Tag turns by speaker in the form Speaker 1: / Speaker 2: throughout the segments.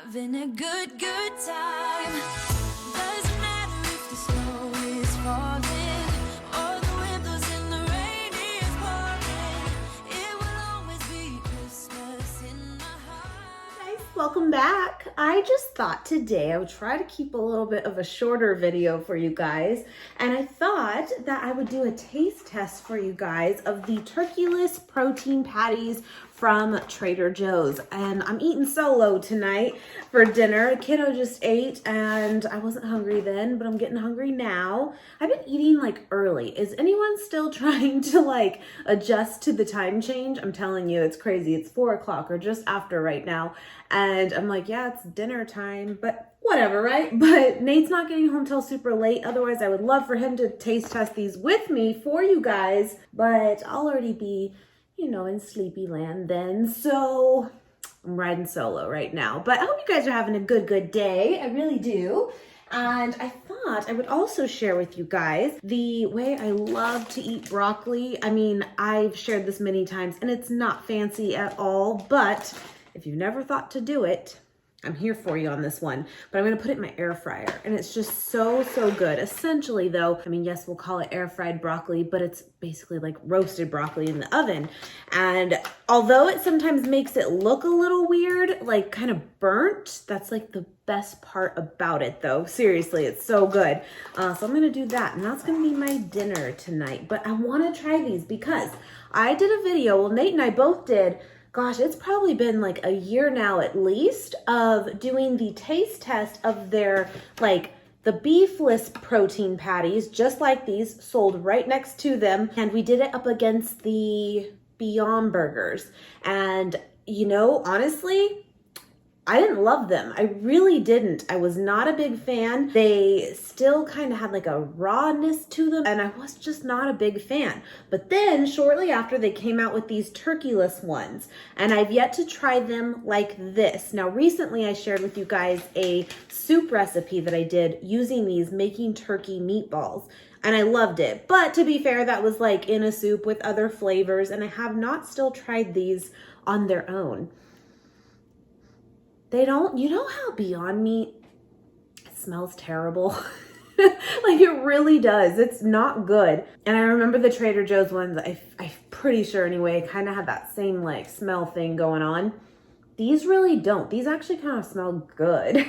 Speaker 1: having a good time. Doesn't matter if the snow is falling or the wind blows and the rain is pouring. It will always be Christmas in my heart.
Speaker 2: Guys, welcome back. I just thought today I would try to keep a little bit of a shorter video for you guys, and I thought that I would do a taste test for you guys of the turkeyless protein patties from Trader Joe's. And I'm eating solo tonight for dinner. Kiddo just ate and I wasn't hungry then, but I'm getting hungry now. I've been eating like early. Is anyone still trying to like adjust to the time change? I'm telling you, it's crazy. It's 4 o'clock or just after right now. And I'm like, yeah, it's dinner time, but whatever, right? But Nate's not getting home till super late. Otherwise, I would love for him to taste test these with me for you guys, but I'll already be, you know, in sleepy land then. So I'm riding solo right now, but I hope you guys are having a good day. I really do. And I thought I would also share with you guys the way I love to eat broccoli. I mean, I've shared this many times and it's not fancy at all, but if you've never thought to do it, I'm here for you on this one, but I'm gonna put it in my air fryer and it's just so good. Essentially though, I mean, yes, we'll call it air fried broccoli, but it's basically like roasted broccoli in the oven. And although it sometimes makes it look a little weird, like kind of burnt, that's like the best part about it though. Seriously, it's so good. So I'm gonna do that and that's gonna be my dinner tonight. But I wanna try these because I did a video, well, Nate and I both did, gosh, it's probably been like a year now at least of doing the taste test of their like the beefless protein patties, just like these, sold right next to them. And we did it up against the Beyond Burgers. And you know, honestly, I didn't love them. I really didn't. I was not a big fan. They still kind of had like a rawness to them and I was just not a big fan. But then shortly after they came out with these turkeyless ones and I've yet to try them like this. Now recently I shared with you guys a soup recipe that I did using these, making turkey meatballs. And I loved it. But to be fair, that was like in a soup with other flavors and I have not still tried these on their own. They don't, you know how Beyond Meat, it smells terrible. Like it really does. It's not good. And I remember the Trader Joe's ones, I'm pretty sure anyway, kind of had that same like smell thing going on. These really don't. These actually kind of smell good.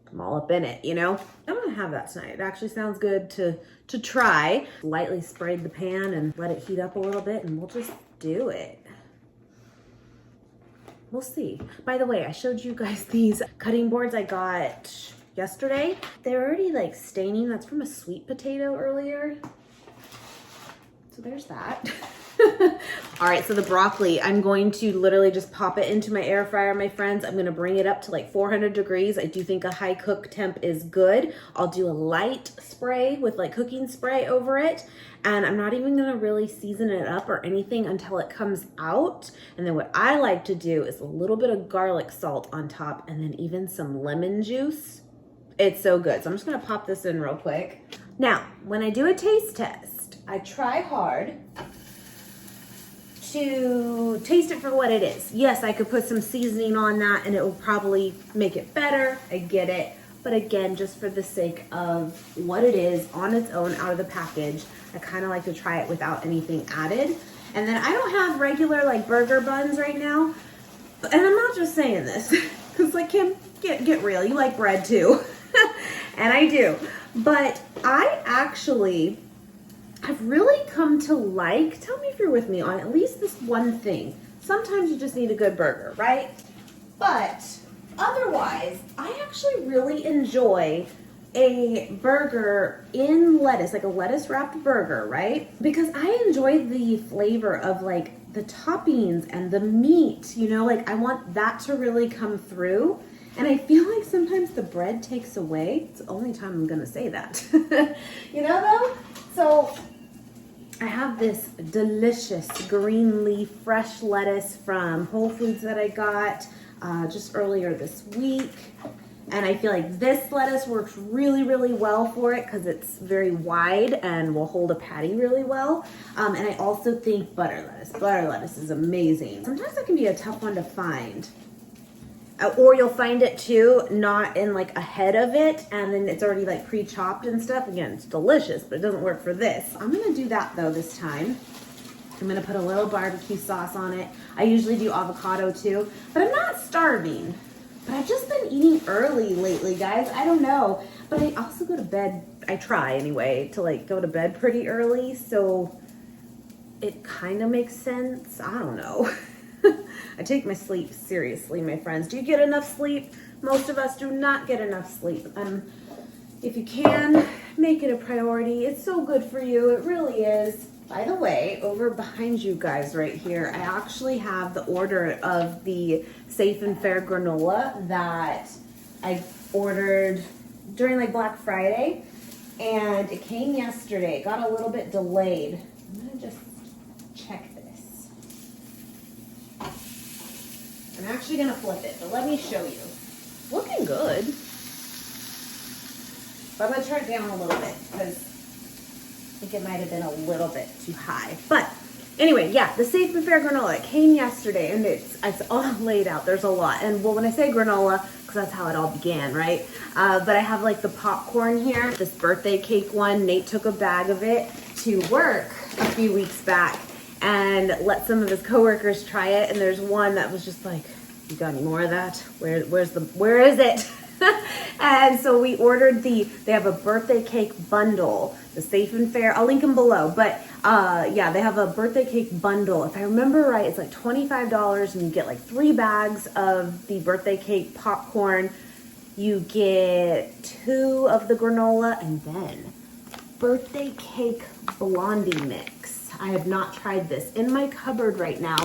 Speaker 2: I'm all up in it, you know? I'm gonna have that tonight. It actually sounds good to try. Lightly sprayed the pan and let it heat up a little bit and we'll just do it. We'll see. By the way, I showed you guys these cutting boards I got yesterday. They're already like staining. That's from a sweet potato earlier. So there's that. All right, so the broccoli, I'm going to literally just pop it into my air fryer, my friends. I'm gonna bring it up to like 400 degrees. I do think a high cook temp is good. I'll do a light spray with like cooking spray over it. And I'm not even gonna really season it up or anything until it comes out. And then what I like to do is a little bit of garlic salt on top and then even some lemon juice. It's so good. So I'm just gonna pop this in real quick. Now, when I do a taste test, I try hard to taste it for what it is. Yes, I could put some seasoning on that and it will probably make it better. I get it. But again, just for the sake of what it is on its own out of the package, I kind of like to try it without anything added. And then I don't have regular like burger buns right now. And I'm not just saying this because like Kim, get real. You like bread too. And I do. But I actually have really come to like, tell me if you're with me on at least this one thing. Sometimes you just need a good burger, right? But otherwise, I actually really enjoy a burger in lettuce, like a lettuce wrapped burger, right? Because I enjoy the flavor of like the toppings and the meat, you know, like I want that to really come through. And I feel like sometimes the bread takes away. It's the only time I'm gonna say that. You know though? So I have this delicious green leaf fresh lettuce from Whole Foods that I got just earlier this week. And I feel like this lettuce works really well for it because it's very wide and will hold a patty really well. And I also think butter lettuce. Butter lettuce is amazing. Sometimes that can be a tough one to find. Or you'll find it too, not in like a head of it, and then it's already like pre-chopped and stuff. Again, it's delicious, but it doesn't work for this. I'm gonna do that though this time. I'm gonna put a little barbecue sauce on it. I usually do avocado too, but I'm not starving. But I've just been eating early lately, guys. I don't know, but I also go to bed, I try anyway, to like go to bed pretty early, so it kind of makes sense. I don't know. I take my sleep seriously, my friends. Do you get enough sleep? Most of us do not get enough sleep. If you can, make it a priority. It's so good for you. It really is. By the way, over behind you guys right here, I actually have the order of the Safe and Fair granola that I ordered during like Black Friday, and it came yesterday. It got a little bit delayed. I'm gonna just check this. I'm actually gonna flip it, but let me show you. Looking good. But I'm gonna turn it down a little bit because I think it might have been a little bit too high. But anyway, yeah, the Safe and Fair granola, it came yesterday, and it's all laid out. There's a lot. And well, when I say granola, because that's how it all began, right? But I have like the popcorn here, this birthday cake one. Nate took a bag of it to work a few weeks back and let some of his coworkers try it. And there's one that was just like, you got any more of that? Where is it? And so we ordered they have a birthday cake bundle, the Safe and Fair. I'll link them below. But yeah, they have a birthday cake bundle. If I remember right, it's like $25 and you get like 3 bags of the birthday cake popcorn. You get 2 of the granola and then birthday cake blondie mix. I have not tried this. In my cupboard right now,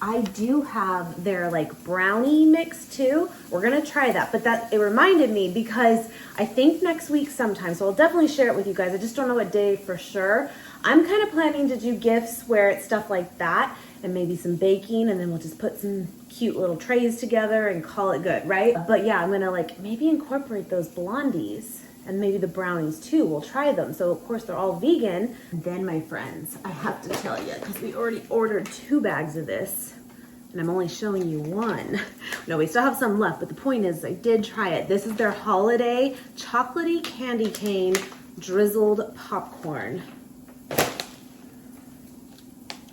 Speaker 2: I do have their like brownie mix too. We're gonna try that, but it reminded me because I think next week sometime, so I'll definitely share it with you guys. I just don't know what day for sure. I'm kind of planning to do gifts where it's stuff like that and maybe some baking, and then we'll just put some cute little trays together and call it good, right? But yeah, I'm gonna like maybe incorporate those blondies and maybe the brownies too. We'll try them. So of course they're all vegan. And then my friends, I have to tell you, because we already ordered 2 bags of this and I'm only showing you 1. No, we still have some left, but the point is I did try it. This is their holiday chocolatey candy cane drizzled popcorn.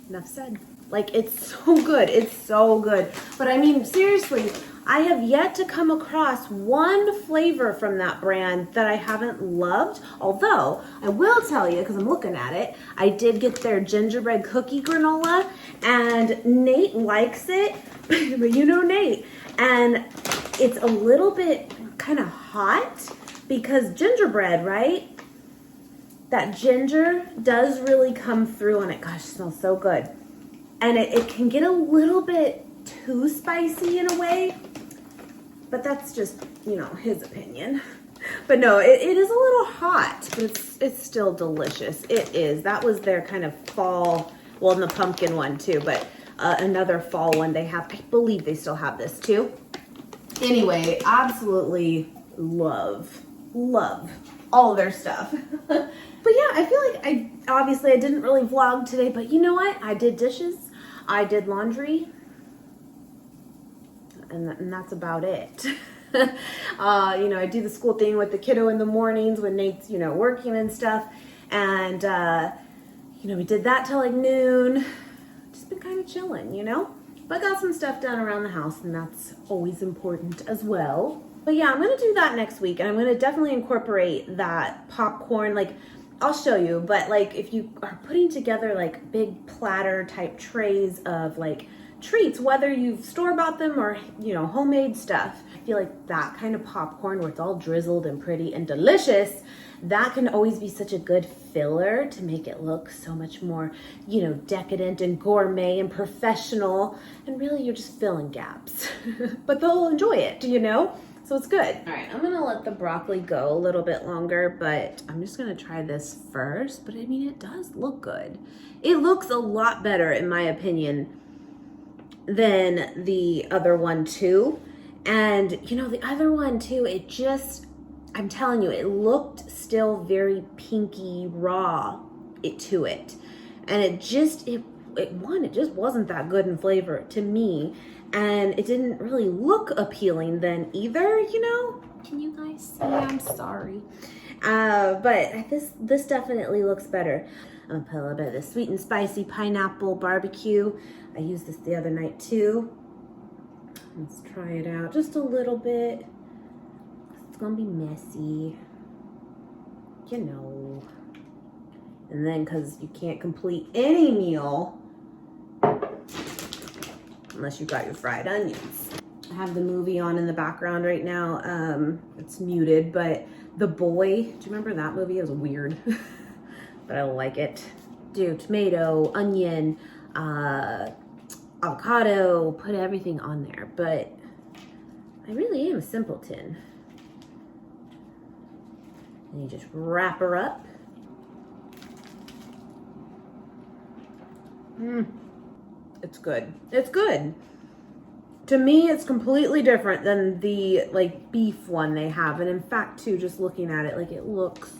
Speaker 2: Enough said. Like, it's so good. It's so good. But I mean, seriously, I have yet to come across one flavor from that brand that I haven't loved. Although, I will tell you, because I'm looking at it, I did get their gingerbread cookie granola, and Nate likes it, but you know Nate. And it's a little bit kind of hot because gingerbread, right? That ginger does really come through on it. Gosh, it smells so good. And it can get a little bit too spicy in a way, but that's just, you know, his opinion. But no, it is a little hot, but it's still delicious. It is. That was their kind of fall, well, and the pumpkin one too, but another fall one they have. I believe they still have this too. Anyway, absolutely love all their stuff. But yeah, I feel like I didn't really vlog today, but you know what? I did dishes, I did laundry, and that's about it. You know, I do the school thing with the kiddo in the mornings when Nate's, you know, working and stuff. And, you know, we did that till like noon. Just been kind of chilling, you know? But got some stuff done around the house, and that's always important as well. But yeah, I'm going to do that next week, and I'm going to definitely incorporate that popcorn. Like, I'll show you, but like if you are putting together like big platter type trays of like treats, whether you've store-bought them or, you know, homemade stuff, I feel like that kind of popcorn where it's all drizzled and pretty and delicious, that can always be such a good filler to make it look so much more, you know, decadent and gourmet and professional, and really you're just filling gaps. But they'll enjoy it, you know? So it's good. All right, I'm gonna let the broccoli go a little bit longer, but I'm just gonna try this first. But I mean, it does look good. It looks a lot better, in my opinion, than the other one too. And you know, the other one too, it just, I'm telling you, it looked still very pinky raw to it. And it just wasn't that good in flavor to me. and it didn't really look appealing then either, you know? Can you guys see? I'm sorry. But this definitely looks better. I'm gonna put a little bit of the sweet and spicy pineapple barbecue. I used this the other night too. Let's try it out just a little bit. It's gonna be messy, you know. And then, because you can't complete any meal unless you got your fried onions. I have the movie on in the background right now. It's muted, but The Boy, do you remember that movie? It was weird, but I like it. Do tomato, onion, avocado, put everything on there, but I really am a simpleton. And you just wrap her up. It's good. It's good. To me, it's completely different than the like beef one they have. And in fact, too, just looking at it, like it looks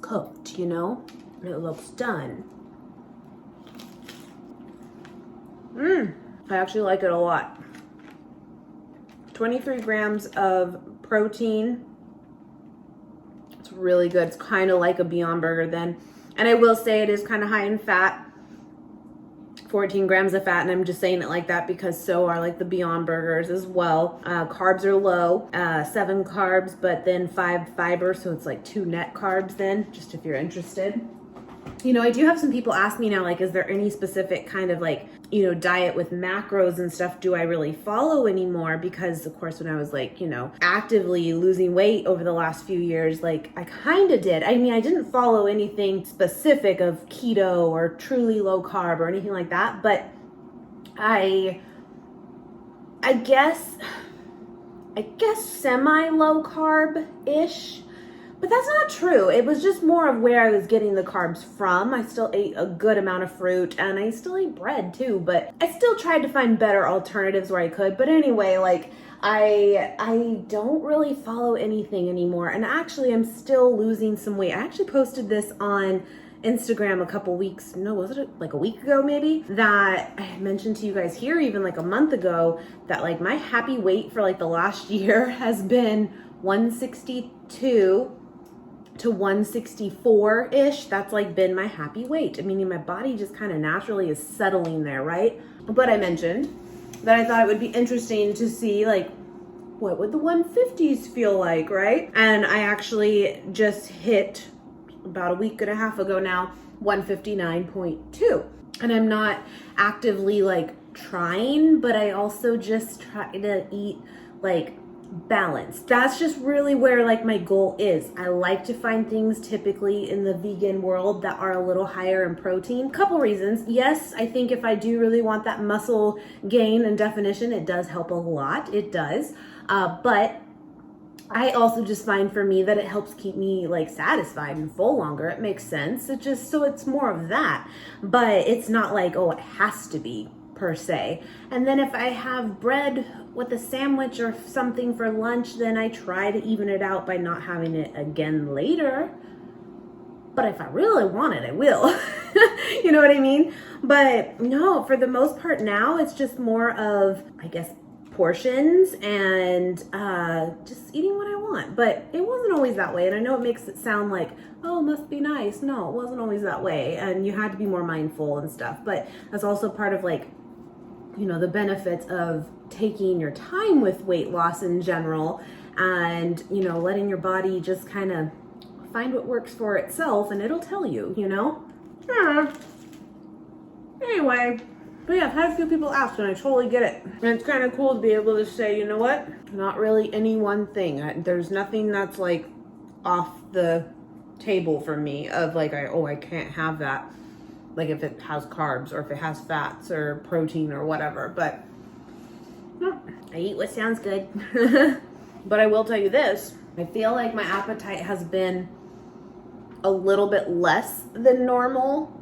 Speaker 2: cooked, you know? It looks done. I actually like it a lot. 23 grams of protein. It's really good. It's kind of like a Beyond Burger then. And I will say it is kind of high in fat. 14 grams of fat, and I'm just saying it like that because so are like the Beyond Burgers as well. Carbs are low, 7 carbs, but then 5 fiber, so it's like 2 net carbs then, just if you're interested. You know, I do have some people ask me now, like, is there any specific kind of like, you know, diet with macros and stuff do I really follow anymore? Because of course, when I was like, you know, actively losing weight over the last few years, like I kind of did. I mean, I didn't follow anything specific of keto or truly low carb or anything like that, but I guess semi low carb-ish. But that's not true. It was just more of where I was getting the carbs from. I still ate a good amount of fruit and I still ate bread too, but I still tried to find better alternatives where I could. But anyway, like I don't really follow anything anymore. And actually I'm still losing some weight. I actually posted this on Instagram a couple weeks, was it like a week ago maybe, that I had mentioned to you guys here even like a month ago that like my happy weight for like the last year has been 162 to 164-ish. That's like been my happy weight. I mean, my body just kind of naturally is settling there, right? But I mentioned that I thought it would be interesting to see like what would the 150s feel like, right? And I actually just hit about a week and a half ago now 159.2. And I'm not actively like trying, but I also just try to eat like balance. That's just really where like my goal is. I like to find things typically in the vegan world that are a little higher in protein. Couple reasons. Yes, I think if I do really want that muscle gain and definition, it does help a lot. It does. But I also just find for me that it helps keep me like satisfied and full longer. It makes sense. It just, so it's more of that, but it's not like, oh, it has to be per se. And then if I have bread with a sandwich or something for lunch, then I try to even it out by not having it again later. But if I really want it, I will. You know what I mean? But no, for the most part now, it's just more of, I guess, portions and just eating what I want. But it wasn't always that way. And I know it makes it sound like, oh, must be nice. No, it wasn't always that way. And you had to be more mindful and stuff. But that's also part of like, you know, the benefits of taking your time with weight loss in general and, you know, letting your body just kind of find what works for itself and it'll tell you, you know? Anyway, but yeah, I've had a few people ask and I totally get it. And it's kind of cool to be able to say, you know what? Not really any one thing. There's nothing that's like off the table for me of like, I can't have that. Like if it has carbs or if it has fats or protein or whatever, but I eat what sounds good. But I will tell you this, I feel like my appetite has been a little bit less than normal,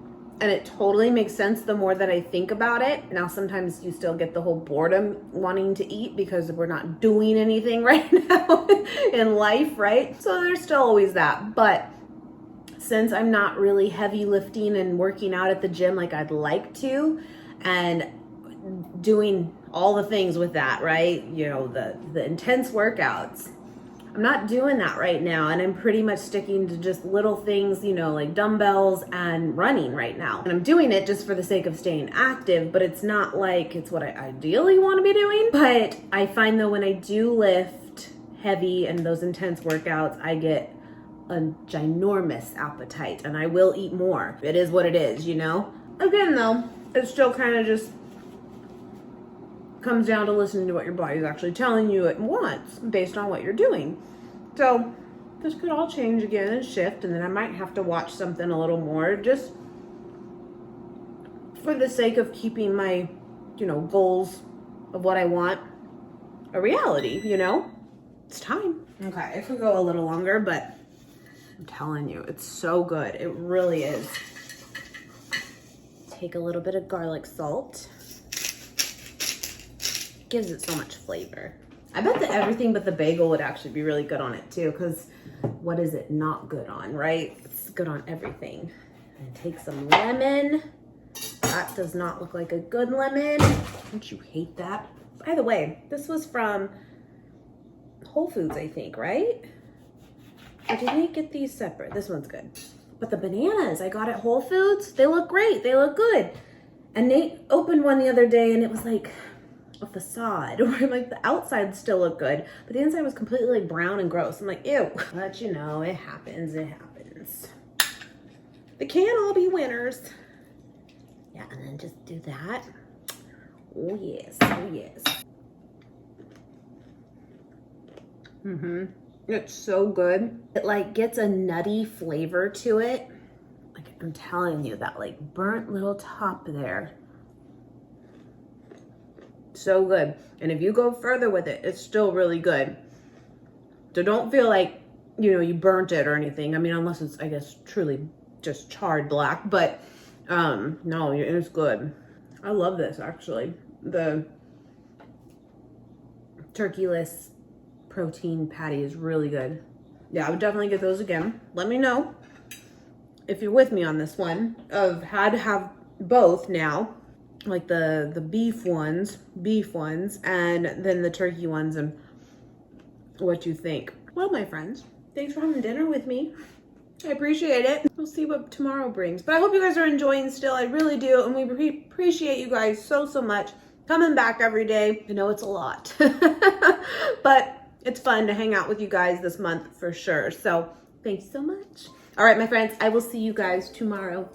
Speaker 2: and it totally makes sense the more that I think about it. Now, sometimes you still get the whole boredom wanting to eat because we're not doing anything right now in life, right? So there's still always that, but since I'm not really heavy lifting and working out at the gym like I'd like to, and doing all the things with that, right? You know, the intense workouts. I'm not doing that right now, and I'm pretty much sticking to just little things, you know, like dumbbells and running right now. And I'm doing it just for the sake of staying active, but it's not like it's what I ideally want to be doing. But I find though when I do lift heavy and those intense workouts, I get a ginormous appetite and I will eat more. It is what it is, you know? Again though, it still kind of just comes down to listening to what your body's actually telling you it wants based on what you're doing. So this could all change again and shift, and then I might have to watch something a little more just for the sake of keeping my, you know, goals of what I want a reality, you know? It's time. Okay, it could go a little longer, but I'm telling you, it's so good. It really is. Take a little bit of garlic salt. Gives it so much flavor. I bet that everything but the bagel would actually be really good on it too, because what is it not good on, right? It's good on everything. And take some lemon. That does not look like a good lemon. Don't you hate that? By the way, this was from Whole Foods, I think, right? Or did we get these separate? This one's good. But the bananas I got at Whole Foods, they look great. They look good. And Nate opened one the other day and it was like a facade, or like the outside still looked good, but the inside was completely like brown and gross. I'm like, ew. But you know, it happens, it happens. They can't all be winners. Yeah, and then just do that. Oh yes, oh yes. It's so good. It like gets a nutty flavor to it. Like I'm telling you, that like burnt little top there. So good. And if you go further with it, it's still really good. So don't feel like, you know, you burnt it or anything. I mean, unless it's, I guess, truly just charred black. But no, it's good. I love this actually. The turkeyless protein patty is really good. Yeah, I would definitely get those again. Let me know if you're with me on this one. I've had to have both now. Like the beef ones, and then the turkey ones, and what you think. Well, my friends, thanks for having dinner with me. I appreciate it. We'll see what tomorrow brings. But I hope you guys are enjoying still. I really do. And we appreciate you guys so, so much. Coming back every day. I know it's a lot. But it's fun to hang out with you guys this month for sure. So thanks so much. All right, my friends, I will see you guys tomorrow.